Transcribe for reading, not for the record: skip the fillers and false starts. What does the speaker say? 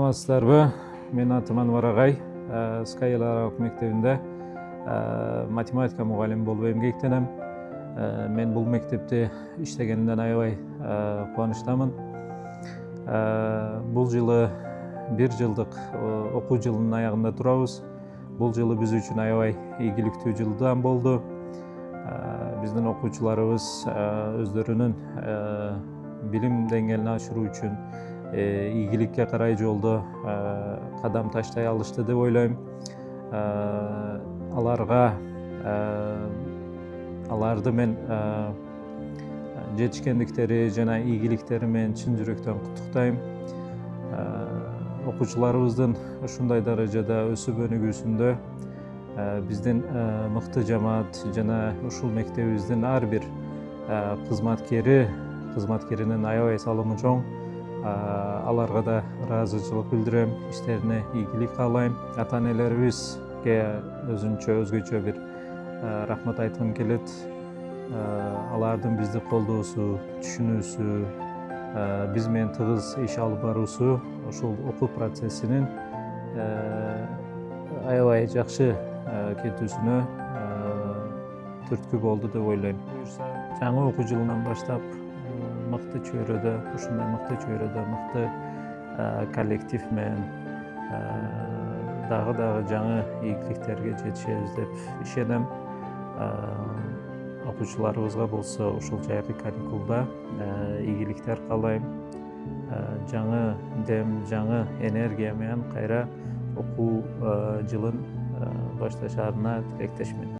Саламатсыздарбы? Мен атым Анвар агай. Sky эл аралык мектебинде математика мугалими болуп эмгектенем. Мен бул мектепте иштегенимден аябай кубанычтамын. Бул жылы 1 жылдык окуу жылынын аягында турабыз. Бул жылы биз үчүн аябай ийгиликтүү жылдан болду. Биздин окуучуларыбыз өздөрүнүн билим деңгээлин ашыруу үчүн ийгиликке карай жолдо кадам таштай алышты деп ойлойм. Аларды мен жетишкендиктери жана ийгиликтери менен чын жүрөктөн куттуктайм. Окуучуларыбыздын ушундай даражада өсүп өнүгүүсүндө биздин мыкты жамаат жана ушул мектебибиздин ар бир кызматкеринин аябай салымы чоң. Аларга да ыраазычылык билдирем, иштерине ийгилик каалайм. Ата-энелерибизге өзгөчө бир рахмат айткым келет. Алардын бизди колдоосу, түшүнүүсү, биз менен тыгыз иш алып баруусу ушул окуу процессинин аябай жакшы кетүүсүнө түрткү болду деп ойлойм. Жаңы окуу жылынан баштап ушундай мыкты чөйрөдө мыкты коллектив менен дагы жаңы ийгиликтерге жетишебиз деп ишенем. Окуучуларыбызга болсо ушул жайкы каникулда ийгиликтер каалайм. Жаңы дем, жаңы энергия менен кайра окуу жылын башташарына тилектешмин.